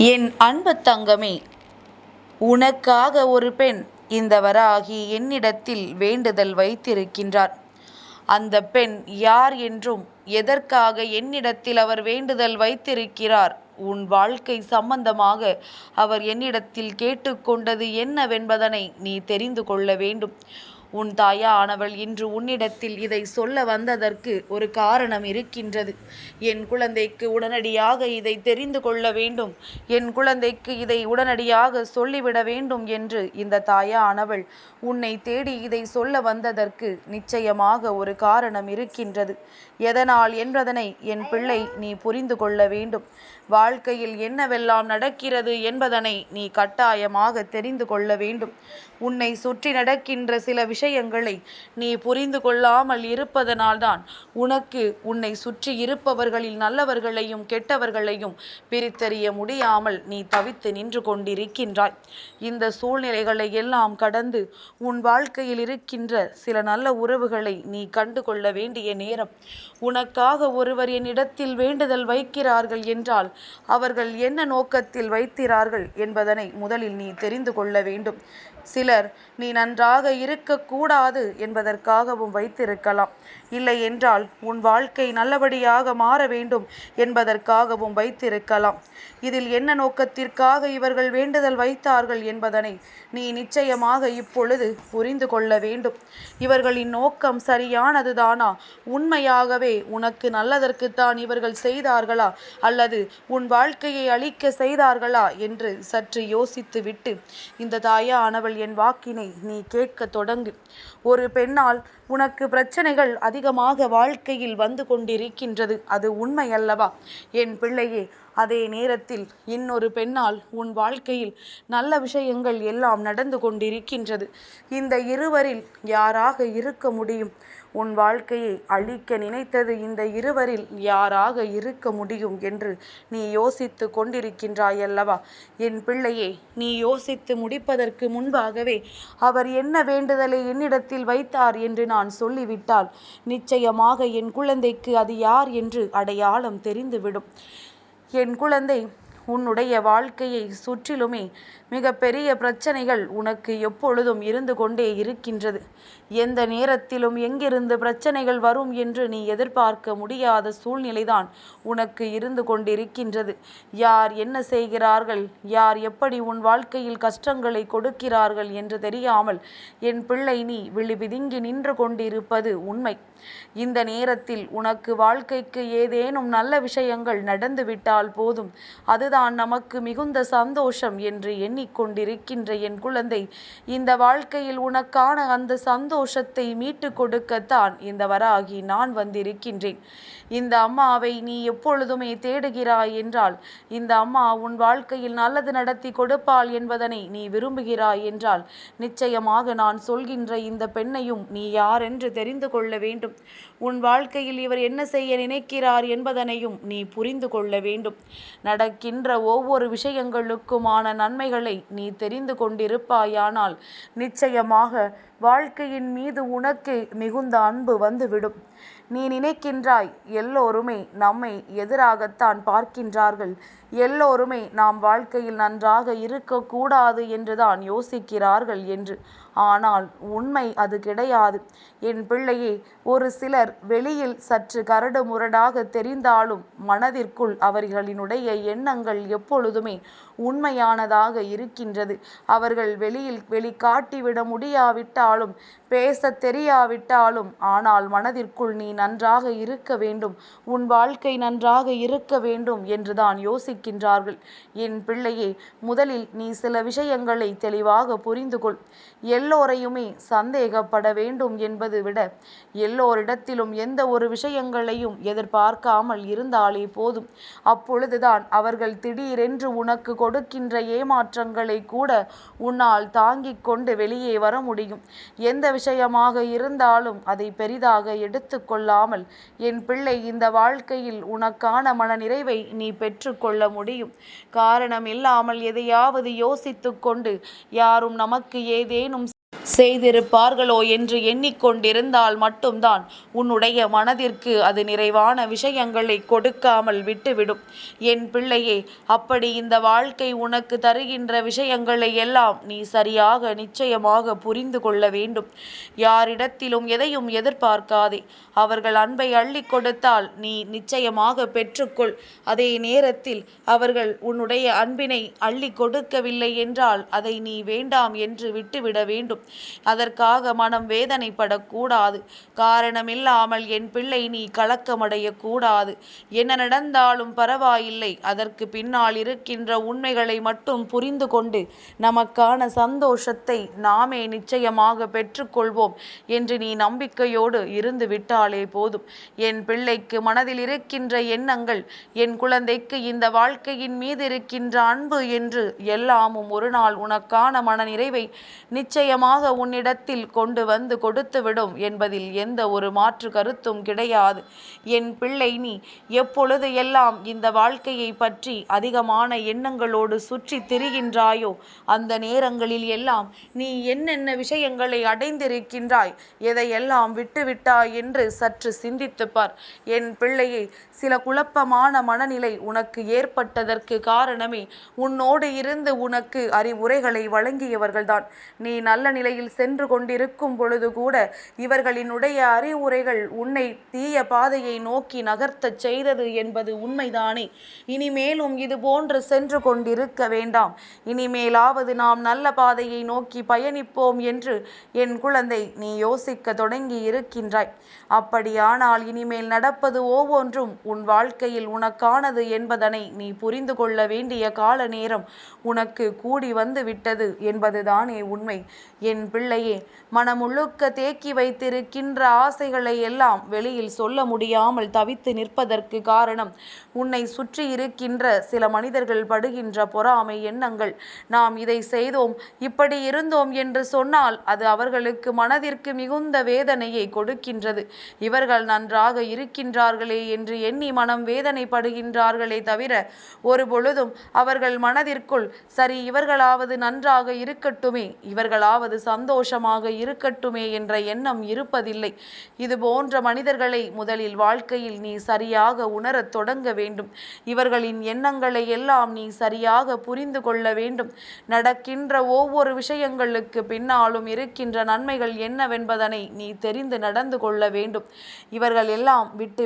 என் அன்பு தங்கமே, உனக்காக ஒரு பெண் இந்த வராகி என்னிடத்தில் வேண்டுதல் வைத்திருக்கின்றார். அந்த பெண் யார் என்றும் எதற்காக என்னிடத்தில் அவர் வேண்டுதல் வைத்திருக்கிறார், உன் வாழ்க்கை சம்பந்தமாக அவர் என்னிடத்தில் கேட்டுக்கொண்டது என்னவென்பதனை நீ தெரிந்து கொள்ள வேண்டும். உன் தாயானவள் இன்று உன்னிடத்தில் இதை சொல்ல வந்ததற்கு ஒரு காரணம் இருக்கின்றது. என் குழந்தைக்கு உடனடியாக இதை தெரிந்து கொள்ள வேண்டும், என் குழந்தைக்கு இதை உடனடியாக சொல்லிவிட வேண்டும் என்று இந்த தாயானவள் உன்னை தேடி இதை சொல்ல வந்ததற்கு நிச்சயமாக ஒரு காரணம் இருக்கின்றது. எதனால் என்பதனை என் பிள்ளை நீ புரிந்து கொள்ள வேண்டும். வாழ்க்கையில் என்னவெல்லாம் நடக்கிறது என்பதனை நீ கட்டாயமாக தெரிந்து கொள்ள வேண்டும். உன்னை சுற்றி நடக்கின்ற சில விஷயங்களை நீ புரிந்து கொள்ளாமல் இருப்பதனால்தான் உனக்கு உன்னை சுற்றி இருப்பவர்களில் நல்லவர்களையும் கெட்டவர்களையும் பிரித்தறிய முடியாமல் நீ தவித்து நின்று கொண்டிருக்கின்றாய். இந்த சூழ்நிலைகளை எல்லாம் கடந்து உன் வாழ்க்கையில் இருக்கின்ற சில நல்ல உறவுகளை நீ கண்டு கொள்ள வேண்டிய நேரம். உனக்காக ஒருவர் என்னிடத்தில் வேண்டுதல் வைக்கிறார்கள் என்றால் அவர்கள் என்ன நோக்கத்தில் வைக்கிறார்கள் என்பதனை முதலில் நீ தெரிந்து கொள்ள வேண்டும். சிலர் நீ நன்றாக இருக்கக்கூடாது என்பதற்காகவும் வைத்திருக்கலாம். இல்லை என்றால் உன் வாழ்க்கை நல்லபடியாக மாற வேண்டும் என்பதற்காகவும் வைத்திருக்கலாம். இதில் என்ன நோக்கத்திற்காக இவர்கள் வேண்டுதல் வைத்தார்கள் என்பதனை நீ நிச்சயமாக இப்பொழுது புரிந்து கொள்ள வேண்டும். இவர்களின் நோக்கம் சரியானதுதானா? உண்மையாகவே உனக்கு நல்லதற்குத்தான் இவர்கள் செய்தார்களா, அல்லது உன் வாழ்க்கையை அழிக்க செய்தார்களா என்று சற்று யோசித்து விட்டு இந்த தாயானவள் என் வாக்கினை நீ கேட்க தொடங்கு. ஒரு பெண்ணால் உனக்கு பிரச்சனைகள் அதிகமாக வாழ்க்கையில் வந்து கொண்டிருக்கின்றது, அது உண்மை அல்லவா என் பிள்ளையே? அதே நேரத்தில் இன்னொரு பெண்ணால் உன் வாழ்க்கையில் நல்ல விஷயங்கள் எல்லாம் நடந்து கொண்டிருக்கின்றது. இந்த இருவரில் யாராக இருக்க முடியும்? உன் வாழ்க்கையை அழிக்க நினைத்தது இந்த இருவரில் யாராக இருக்க முடியும் என்று நீ யோசித்து கொண்டிருக்கின்றாய் அல்லவா என் பிள்ளையே? நீ யோசித்து முடிப்பதற்கு முன்பாகவே அவர் என்ன வேண்டுதலை என்னிடத்தில் வைத்தார் என்று நான் சொல்லிவிட்டால் நிச்சயமாக என் குழந்தைக்கு அது யார் என்று அடையாளம் தெரிந்துவிடும். என் குழந்தை, உன்னுடைய வாழ்க்கையை சுற்றிலுமே மிக பெரிய பிரச்சனைகள் உனக்கு எப்பொழுதும் இருந்து கொண்டே இருக்கின்றது. எந்த நேரத்திலும் எங்கிருந்து பிரச்சனைகள் வரும் என்று நீ எதிர்பார்க்க முடியாத சூழ்நிலைதான் உனக்கு இருந்து கொண்டிருக்கின்றது. யார் என்ன செய்கிறார்கள், யார் எப்படி உன் வாழ்க்கையில் கஷ்டங்களை கொடுக்கிறார்கள் என்று தெரியாமல் என் பிள்ளை நீ விழிபிதுங்கி நின்று கொண்டிருப்பது உண்மை. இந்த நேரத்தில் உனக்கு வாழ்க்கைக்கு ஏதேனும் நல்ல விஷயங்கள் நடந்துவிட்டால் போதும், அதுதான் நமக்கு மிகுந்த சந்தோஷம் என்று எண்ணிக்கொண்டிருக்கின்ற என் குழந்தை, இந்த வாழ்க்கையில் உனக்கான அந்த சந்தோஷத்தை மீட்டு கொடுக்கத்தான் இந்த வராகி நான் வந்திருக்கின்றேன். இந்த அம்மாவை நீ எப்பொழுதுமே தேடுகிறாய் என்றால், இந்த அம்மா உன் வாழ்க்கையில் நல்லது நடத்தி கொடுப்பாள் என்பதனை நீ விரும்புகிறாய் என்றால், நிச்சயமாக நான் சொல்கின்ற இந்த பெண்ணையும் நீ யார் என்று தெரிந்து கொள்ள வேண்டும். உன் வாழ்க்கையில் இவர் என்ன செய்ய நினைக்கிறார் என்பதனையும் நீ புரிந்து கொள்ள வேண்டும். நடக்கின்ற ஒவ்வொரு விஷயங்களுக்குமான நன்மைகளை நீ தெரிந்து கொண்டிருப்பாயானால் நிச்சயமாக வாழ்க்கையின் மீது உனக்கு மிகுந்த அன்பு வந்துவிடும். நீ நினைக்கின்றாய் எல்லோருமே நம்மை எதிராகத்தான் பார்க்கின்றார்கள், எல்லோருமே நாம் வாழ்க்கையில் நன்றாக இருக்கக்கூடாது என்றுதான் யோசிக்கிறார்கள் என்று. ஆனால் உண்மை அது கிடையாது என் பிள்ளையே. ஒரு சிலர் வெளியில் சற்று கரடு முரடாக தெரிந்தாலும் மனதிற்குள் அவர்களினுடைய எண்ணங்கள் எப்பொழுதுமே உண்மையானதாக இருக்கின்றது. அவர்கள் வெளியில் வெளிக்காட்டிவிட முடியாவிட்டாலும், பேச தெரியாவிட்டாலும், ஆனால் மனதிற்குள் நீ நன்றாக இருக்க வேண்டும், உன் வாழ்க்கை நன்றாக இருக்க வேண்டும் என்றுதான் யோசிக்கின்றார்கள். என் பிள்ளையே, முதலில் நீ சில விஷயங்களை தெளிவாக புரிந்து கொள். எல்லோரையுமே சந்தேகப்பட வேண்டும் என்பது விட எல்லோரிடத்திலும் எந்த ஒரு விஷயங்களையும் எதிர்பார்க்காமல் இருந்தாலே போதும். அப்பொழுதுதான் அவர்கள் திடீரென்று உனக்கு கொடுக்கின்ற ஏமாற்றங்களை கூட உன்னால் தாங்கிக் கொண்டு வெளியே வர முடியும். எந்த விஷயமாக இருந்தாலும் அதை பெரிதாக எடுத்து கொள்ளாமல் என் பிள்ளை, இந்த வாழ்க்கையில் உனக்கான மன நிறைவை நீ பெற்று கொள்ள முடியும். காரணம் இல்லாமல் எதையாவது யோசித்து கொண்டு யாரும் நமக்கு ஏதேனும் செய்திருப்பார்களோ என்று எண்ணிக்கொண்டிருந்தால் மட்டும்தான் உன்னுடைய மனதிற்கு அது நிறைவான விஷயங்களை கொடுக்காமல் விட்டுவிடும். என் பிள்ளையே, அப்படி இந்த வாழ்க்கை உனக்கு தருகின்ற விஷயங்களை எல்லாம் நீ சரியாக நிச்சயமாக புரிந்து கொள்ள வேண்டும். யாரிடத்திலும் எதையும் எதிர்பார்க்காதே. அவர்கள் அன்பை அள்ளி கொடுத்தால் நீ நிச்சயமாக பெற்றுக்கொள். அதே நேரத்தில் அவர்கள் உன்னுடைய அன்பினை அள்ளி கொடுக்கவில்லை என்றால் அதை நீ வேண்டாம் என்று விட்டுவிட வேண்டும். அதற்காக மனம் வேதனைப்படக்கூடாது. காரணமில்லாமல் என் பிள்ளை நீ கலக்கமடையக்கூடாது. என்ன நடந்தாலும் பரவாயில்லை, அதற்கு பின்னால் இருக்கின்ற உண்மைகளை மட்டும் புரிந்து கொண்டு நமக்கான சந்தோஷத்தை நாமே நிச்சயமாக பெற்றுக்கொள்வோம் என்று நீ நம்பிக்கையோடு இருந்து விட்டாலே போதும். என் பிள்ளைக்கு மனதில் இருக்கின்ற எண்ணங்கள், என் குழந்தைக்கு இந்த வாழ்க்கையின் மீது இருக்கின்ற அன்பு என்று எல்லாமும் ஒரு நாள் உனக்கான மனநிறைவை நிச்சயமாக உன்னிடத்தில் கொண்டு வந்து கொடுத்துவிடும் என்பதில் எந்த ஒரு மாற்று கருத்தும் கிடையாது. என் பிள்ளை, நீ எப்பொழுது எல்லாம் இந்த வாழ்க்கையை பற்றி அதிகமான எண்ணங்களோடு சுற்றி திரிகின்றாயோ அந்த நேரங்களில் எல்லாம் நீ என்னென்ன விஷயங்களை அடைந்திருக்கின்றாய், எதையெல்லாம் விட்டுவிட்டாய் என்று சற்று சிந்தித்துப்பார். என் பிள்ளையை, சில குழப்பமான மனநிலை உனக்கு ஏற்பட்டதற்கு காரணமே உன்னோடு இருந்து உனக்கு அறிவுரைகளை வழங்கியவர்கள்தான். நீ நல்ல நிலையில் சென்று கொண்டிருக்கும் பொழுது கூட இவர்களினுடைய அறிவுரைகள் உன்னை தீய பாதையை நோக்கி நகர்த்தச் செய்தது என்பது உண்மைதானே. இனிமேலும் இது போன்று சென்று கொண்டிருக்க வேண்டாம். இனிமேலாவது நாம் நல்ல பாதையை நோக்கி பயணிப்போம் என்று என் குழந்தை நீ யோசிக்க தொடங்கி இருக்கின்றாய். அப்படியானால் இனிமேல் நடப்பது ஒவ்வொன்றும் உன் வாழ்க்கையில் உனக்கானது என்பதனை நீ புரிந்து கொள்ள வேண்டிய கால நேரம் உனக்கு கூடி வந்து விட்டது என்பதுதானே உண்மை. என் பிள்ளையே, மனமுழுக்க தேக்கி வைத்திருக்கின்ற ஆசைகளை எல்லாம் வெளியில் சொல்ல முடியாமல் தவித்து நிற்பதற்கு காரணம் உன்னை சுற்றி இருக்கின்ற சில மனிதர்கள் படுகின்ற பொறாமை எண்ணங்கள். நாம் இதை செய்தோம், இப்படி இருந்தோம் என்று சொன்னால் அது அவர்களுக்கு மனதிற்கு மிகுந்த வேதனையை கொடுக்கின்றது. இவர்கள் நன்றாக இருக்கின்றார்களே என்று எண்ணி மனம் வேதனைப்படுகின்றார்களே தவிர ஒரு பொழுதும் அவர்கள் மனதிற்குள் சரி, இவர்களாவது நன்றாக இருக்கட்டுமே, இவர்களாவது சந்தோஷமாக இருக்கட்டுமே என்ற எண்ணம் இருப்பதில்லை. இது போன்ற மனிதர்களை முதலில் வாழ்க்கையில் நீ சரியாக உணரத் தொடங்க வேண்டும். இவர்களின் எண்ணங்களை எல்லாம் நீ சரியாக புரிந்து கொள்ள வேண்டும். நடக்கின்ற ஒவ்வொரு விஷயங்களுக்கு பின்னாலும் இருக்கின்ற நன்மைகள் என்னவென்பதனை நீ தெரிந்து நடந்து கொள்ள வேண்டும். இவர்கள் எல்லாம் விட்டு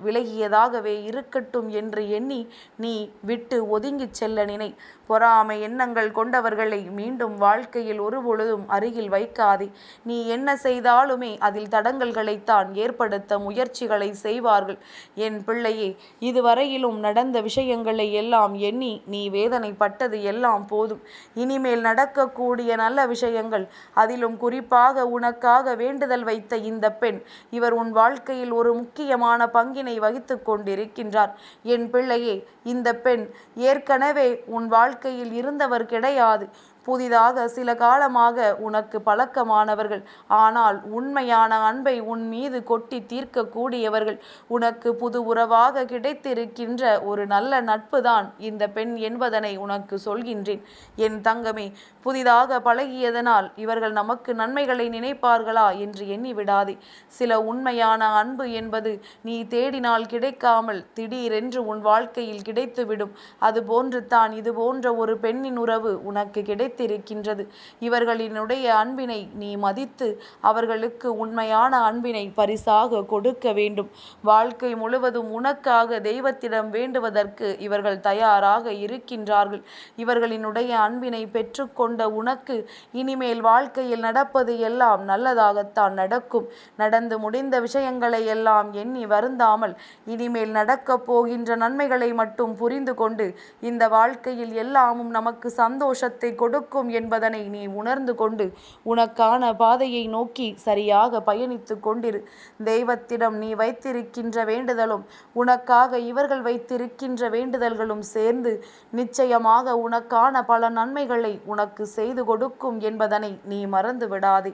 விலகியதாகவே இருக்கட்டும் என்று எண்ணி நீ விட்டு ஒதுங்கிச் செல்ல நினை. பொறாமை எண்ணங்கள் கொண்டவர்களை மீண்டும் வாழ்க்கையில் ஒருபொழுதும் அருகில் வைக்காதே. நீ என்ன செய்தாலுமே அதில் தடங்கல்களைத்தான் ஏற்படுத்த முயற்சிகளை செய்வார்கள். என் பிள்ளையே, இதுவரையிலும் நடந்த விஷயங்களை எல்லாம் எண்ணி நீ வேதனைப்பட்டது எல்லாம் போதும். இனிமேல் நடக்கக்கூடிய நல்ல விஷயங்கள், அதிலும் குறிப்பாக உனக்காக வேண்டுதல் வைத்த இந்த பெண், இவர் உன் வாழ்க்கையில் ஒரு முக்கியமான பங்கினை வகித்து கொண்டிருக்கின்றார். என் பிள்ளையே, இந்த பெண் ஏற்கனவே உன் வாழ்க்கையில் இருந்தவர் கிடையாது. புதிதாக சில காலமாக உனக்கு பழக்கமானவர்கள். ஆனால் உண்மையான அன்பை உன் மீது கொட்டி தீர்க்கக்கூடியவர்கள். உனக்கு புது உறவாக கிடைத்திருக்கின்ற ஒரு நல்ல நட்பு தான் இந்த பெண் என்பதனை உனக்கு சொல்கின்றேன். என் தங்கமே, புதிதாக பழகியதனால் இவர்கள் நமக்கு நன்மைகளை நினைப்பார்களா என்று எண்ணி விடாதே. சில உண்மையான அன்பு என்பது நீ தேடினால் கிடைக்காமல் திடீரென்று உன் வாழ்க்கையில் கிடைத்துவிடும். அதுபோன்று தான் இது போன்ற ஒரு பெண்ணின் உறவு உனக்கு கிடைத்திருக்கின்றது. இவர்களினுடைய அன்பினை நீ மதித்து அவர்களுக்கு உண்மையான அன்பினை பரிசாக கொடுக்க வேண்டும். வாழ்க்கை முழுவதும் உனக்காக தெய்வத்திடம் வேண்டுவதற்கு இவர்கள் தயாராக இருக்கின்றார்கள். இவர்களினுடைய அன்பினை பெற்றுக்கொண்ட உனக்கு இனிமேல் வாழ்க்கையில் நடப்பது எல்லாம் நல்லதாகத்தான் நடக்கும். நடந்து முடிந்த விஷயங்களை எல்லாம் எண்ணி வருந்தாமல் இனிமேல் நடக்கப் போகின்ற நன்மைகளை மட்டும் புரிந்து கொண்டு இந்த வாழ்க்கையில் எல்லாமும் நமக்கு சந்தோஷத்தை கொடுக்கும் என்பதனை நீ உணர்ந்து கொண்டு உனக்கான பாதையை நோக்கி சரியாக பயணித்து கொண்டிரு. தெய்வத்திடம் நீ வைத்திருக்கின்ற வேண்டுதலும் உனக்காக இவர்கள் வைத்திருக்கின்ற வேண்டுதல்களும் சேர்ந்து நிச்சயமாக உனக்கான பல நன்மைகளை உனக்கு செய்து கொடுக்கும் என்பதனை நீ மறந்து விடாதே.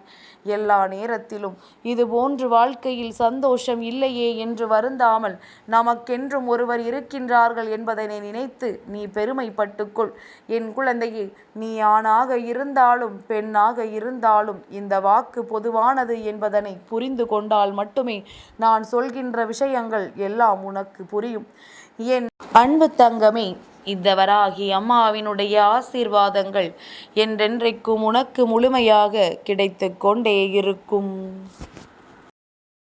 எல்லா நேரத்திலும் இதுபோன்று வாழ்க்கையில் சந்தோஷம் இல்லையே என்று வருந்தாமல் நமக்கென்றும் ஒருவர் இருக்கின்றார்கள் என்பதனை நினைத்து நீ பெருமைப்பட்டுக்கொள். என் குழந்தையே, நீ ஆணாக இருந்தாலும் பெண்ணாக இருந்தாலும் இந்த வாக்கு பொதுவானது என்பதனை புரிந்து கொண்டால் மட்டுமே நான் சொல்கின்ற விஷயங்கள் எல்லாம் உனக்கு புரியும். என் அன்பு தங்கமே, இந்த வராகி அம்மாவினுடைய ஆசீர்வாதங்கள் என்றென்றைக்கும் உனக்கு முழுமையாக கிடைத்து கொண்டே இருக்கும்.